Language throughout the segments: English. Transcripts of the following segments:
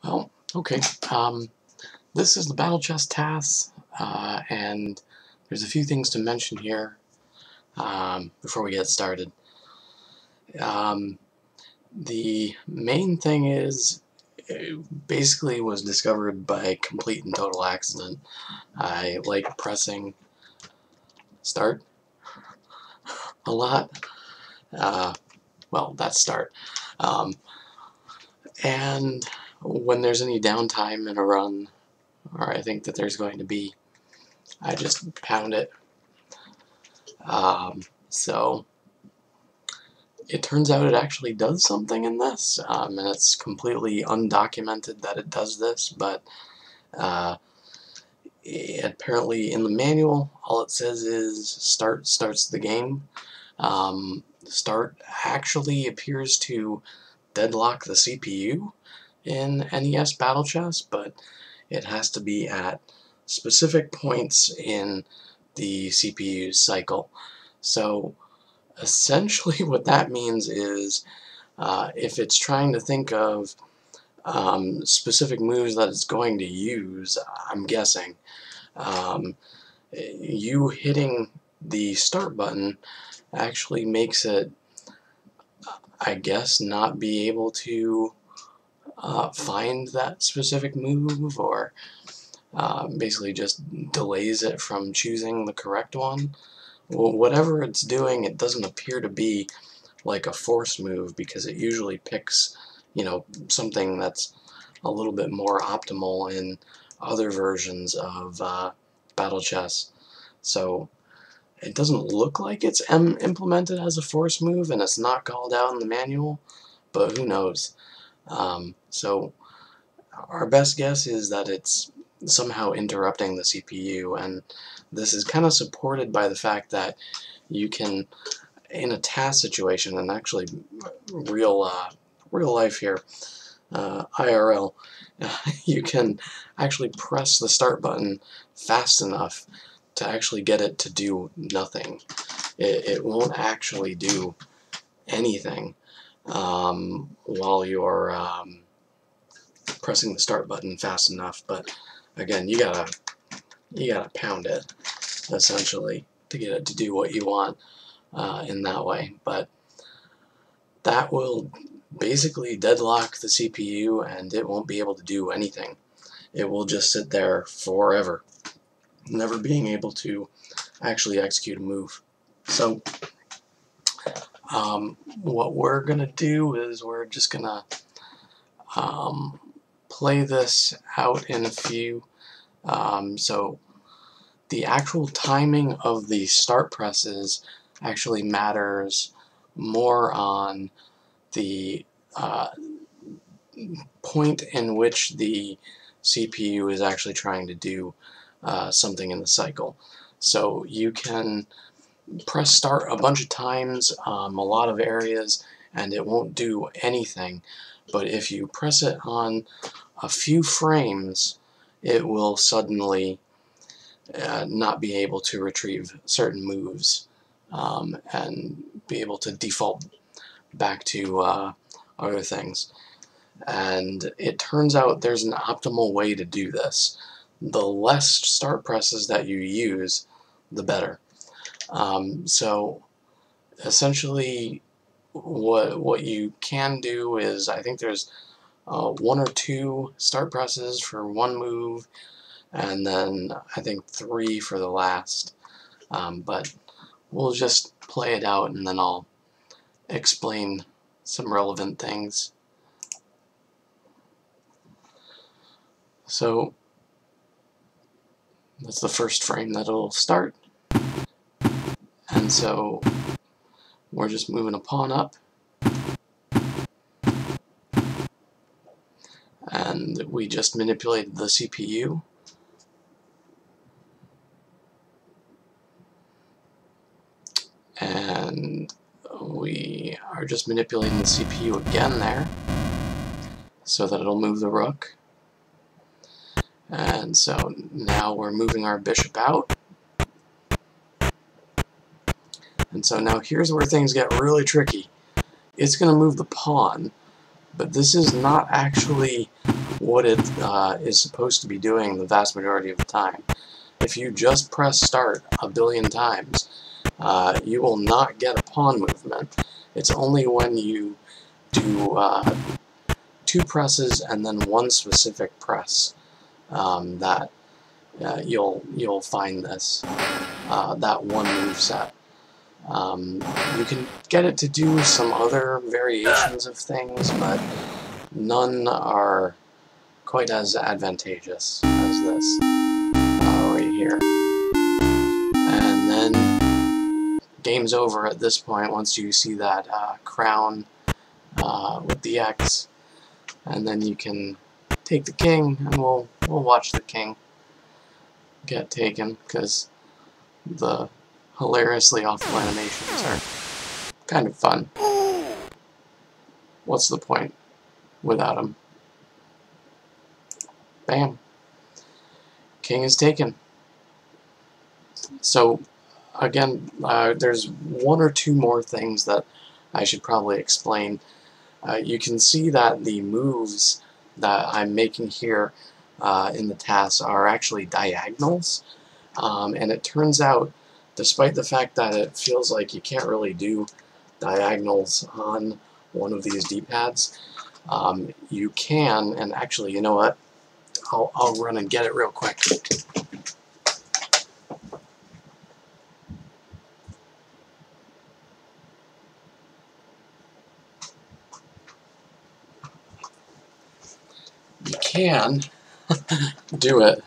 Well, okay. This is the Battle Chess TAS, and there's a few things to mention here before we get started. The main thing is, it basically was discovered by complete and total accident. I like pressing start a lot. Well, that's start. And when there's any downtime in a run, or I think that there's going to be, I just pound it. So it turns out it actually does something in this, and it's completely undocumented that it does this, but apparently in the manual all it says is start starts the game. Start actually appears to deadlock the CPU in NES Battle Chess, but it has to be at specific points in the CPU's cycle. So essentially what that means is if it's trying to think of specific moves that it's going to use, I'm guessing, you hitting the start button actually makes it, I guess, not be able to find that specific move, or basically just delays it from choosing the correct one. Well, whatever it's doing, it doesn't appear to be like a force move, because it usually picks, something that's a little bit more optimal in other versions of Battle Chess. So it doesn't look like it's implemented as a force move, and it's not called out in the manual, but who knows. So our best guess is that it's somehow interrupting the CPU, and this is kind of supported by the fact that you can, in a task situation, and actually real life here, IRL, you can actually press the start button fast enough to actually get it to do nothing. It won't actually do anything while you're pressing the start button fast enough, but again, you gotta pound it essentially to get it to do what you want in that way. But that will basically deadlock the CPU, and it won't be able to do anything. It will just sit there forever, never being able to actually execute a move. So what we're gonna do is we're just gonna play this out in a few. So the actual timing of the start presses actually matters more on the point in which the CPU is actually trying to do something in the cycle. So you can press start a bunch of times, a lot of areas, and it won't do anything. But if you press it on a few frames, it will suddenly not be able to retrieve certain moves and be able to default back to other things. And it turns out there's an optimal way to do this. The less start presses that you use, the better. So essentially what you can do is, I think there's 1 or 2 start presses for one move, and then I think 3 for the last. But we'll just play it out, and then I'll explain some relevant things. So that's the first frame that it'll start, and so we're just moving a pawn up, and we just manipulated the CPU. And we are just manipulating the CPU again there, so that it'll move the rook. And so now we're moving our bishop out. And so now here's where things get really tricky. It's going to move the pawn, but this is not actually what it is supposed to be doing the vast majority of the time. If you just press start a billion times, you will not get a pawn movement. It's only when you do 2 presses and then 1 specific press that you'll find this, that one move set. You can get it to do some other variations of things, but none are quite as advantageous as this right here. And then game's over at this point once you see that crown with the X, and then you can take the king, and we'll watch the king get taken, because the hilariously awful animations are kind of fun. What's the point without him? Bam. King is taken. So again, there's 1 or 2 more things that I should probably explain. You can see that the moves that I'm making here in the TAS are actually diagonals, and it turns out, despite the fact that it feels like you can't really do diagonals on one of these D-pads, you can, and actually, you know what? I'll run and get it real quick. You can do it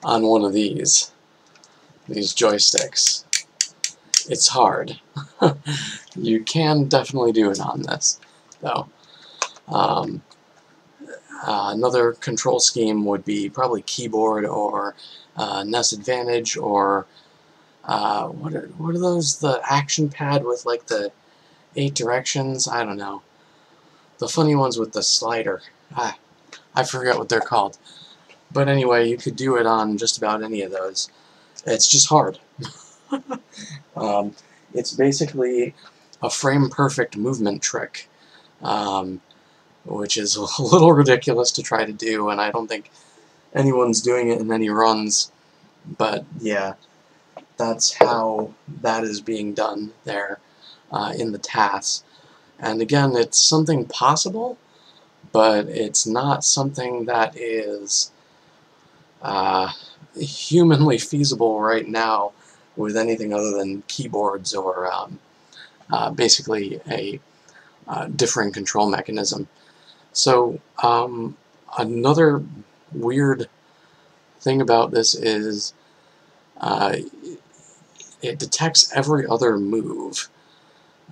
on one of these joysticks. It's hard. You can definitely do it on this, though. Another control scheme would be probably keyboard or NES Advantage, or what are those? The action pad with like the 8 directions? I don't know. The funny ones with the slider. I forget what they're called. But anyway, you could do it on just about any of those. It's just hard. It's basically a frame-perfect movement trick, which is a little ridiculous to try to do, and I don't think anyone's doing it in any runs. But yeah, that's how that is being done there in the TAS. And again, it's something possible, but it's not something that is humanly feasible right now with anything other than keyboards or basically a differing control mechanism. So another weird thing about this is it detects every other move.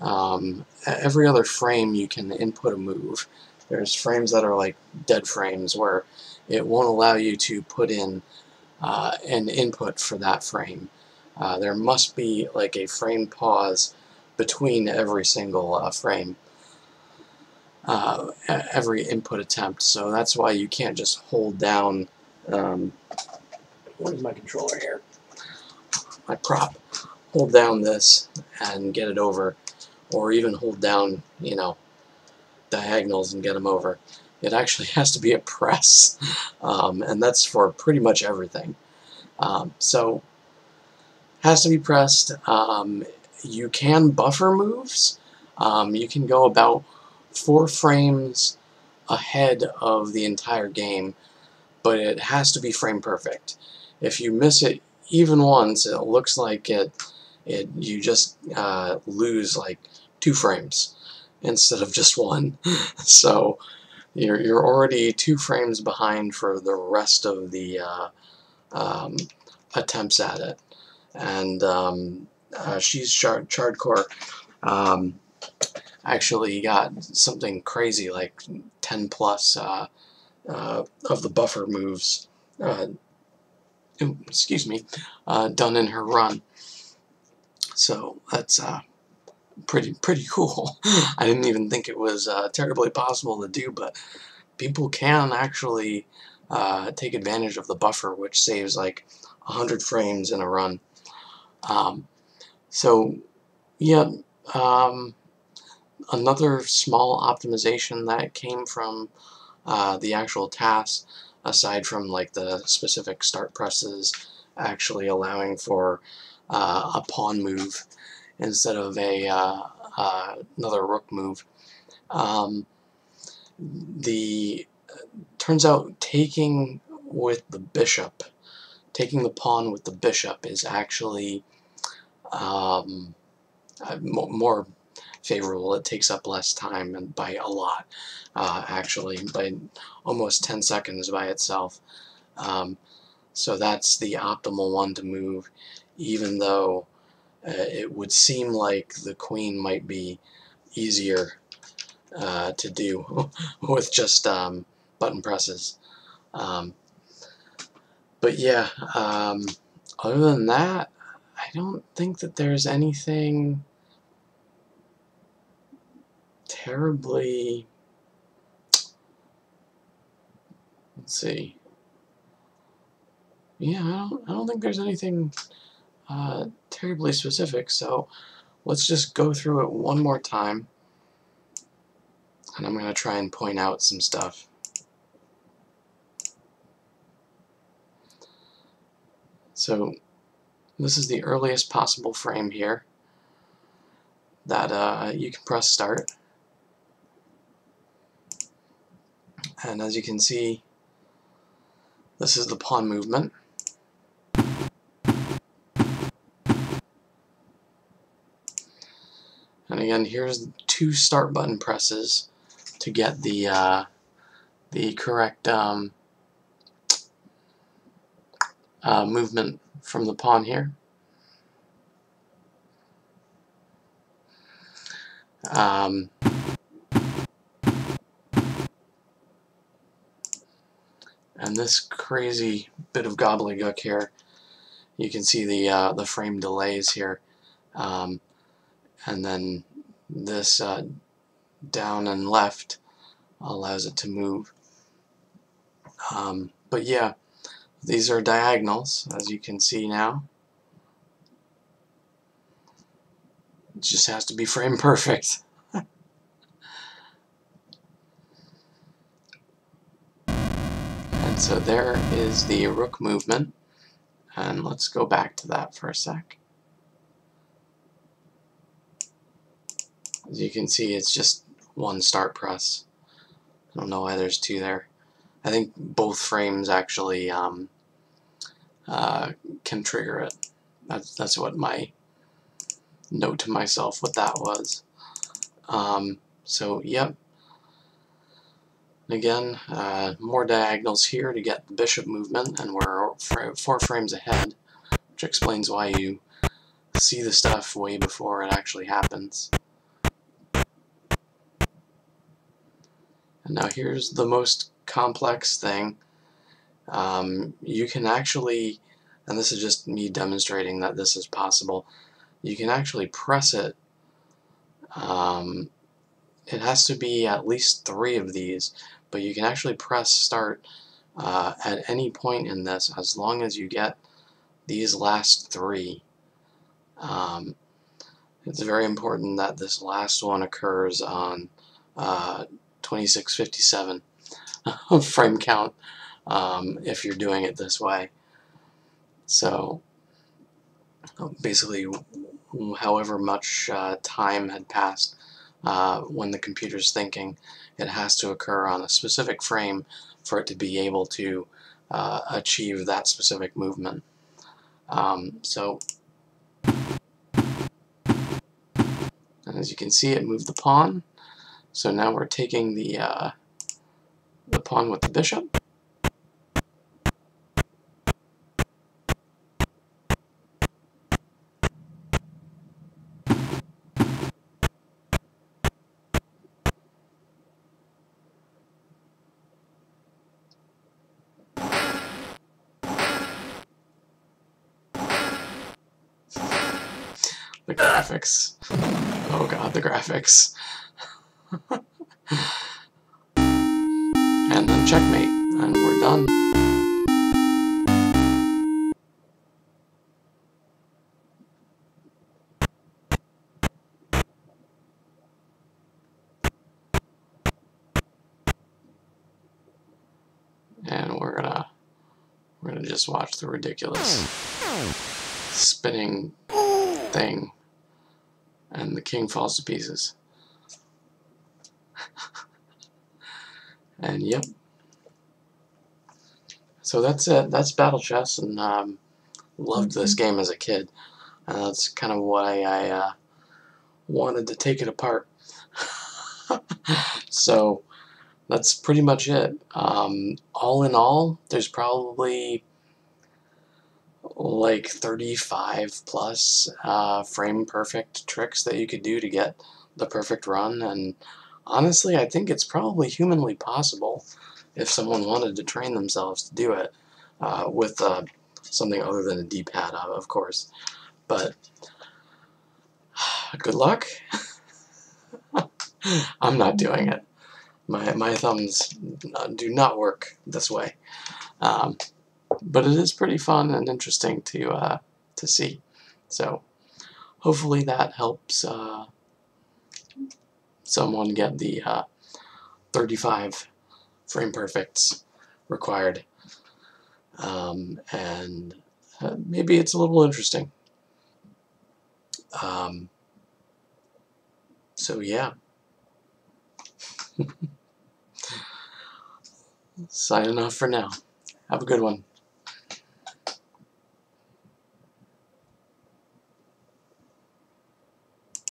Every other frame you can input a move. There's frames that are like dead frames where it won't allow you to put in an input for that frame. There must be like a frame pause between every single frame, every input attempt. So that's why you can't just hold down, where's my controller here? My prop. Hold down this and get it over, or even hold down, you know, diagonals and get them over. It actually has to be a press, and that's for pretty much everything. So has to be pressed. You can buffer moves. You can go about 4 frames ahead of the entire game, but it has to be frame perfect. If you miss it even once, it looks like you just lose like 2 frames instead of just 1. So you're already 2 frames behind for the rest of the attempts at it. And ShesChardcore actually got something crazy like 10 plus of the buffer moves excuse me, done in her run. So that's pretty cool. I didn't even think it was terribly possible to do, but people can actually take advantage of the buffer, which saves like 100 frames in a run. So yeah, Another small optimization that came from the actual TAS, aside from like the specific start presses actually allowing for a pawn move instead of another rook move. Turns out taking with the bishop, taking the pawn with the bishop is actually more favorable. It takes up less time, and by a lot, actually, by almost 10 seconds by itself. So that's the optimal one to move, even though it would seem like the queen might be easier to do with just button presses. But yeah, other than that, I don't think that there's anything terribly, let's see. Yeah, I don't think there's anything terribly specific, so let's just go through it one more time, and I'm going to try and point out some stuff. So this is the earliest possible frame here that you can press start, and as you can see, this is the pawn movement. And again, here's 2 start button presses to get the correct movement from the pawn here. And this crazy bit of gobbledygook here, you can see the frame delays here, and then this down and left allows it to move. But yeah, these are diagonals, as you can see now. It just has to be frame perfect. And so there is the rook movement, and let's go back to that for a sec. As you can see, it's just 1 start press. I don't know why there's 2 there. I think both frames actually can trigger it. That's what my note to myself what that was. So yep. Again, more diagonals here to get the bishop movement, and we're 4 frames ahead, which explains why you see the stuff way before it actually happens. And now here's the most complex thing. You can actually, and this is just me demonstrating that this is possible, you can actually press it. It has to be at least 3 of these, but you can actually press start at any point in this as long as you get these last 3. It's very important that this last one occurs on 2657 frame count if you're doing it this way. So basically, however much time had passed when the computer's thinking, it has to occur on a specific frame for it to be able to achieve that specific movement. So, and as you can see, it moved the pawn. So now we're taking the pawn with the bishop. The graphics. Oh god, the graphics. And then checkmate, and we're done. We're gonna just watch the ridiculous spinning thing, and the king falls to pieces. And yep. So that's it. That's Battle Chess, and loved this game as a kid. And that's kind of why I wanted to take it apart. So that's pretty much it. All in all, there's probably like 35 plus frame perfect tricks that you could do to get the perfect run, and honestly I think it's probably humanly possible if someone wanted to train themselves to do it with something other than a D-pad, of course. But good luck. I'm not doing it. My thumbs do not work this way. But it is pretty fun and interesting to see. So hopefully that helps someone get the 35 frame perfects required, and maybe it's a little interesting. So yeah. Signing off for now. Have a good one.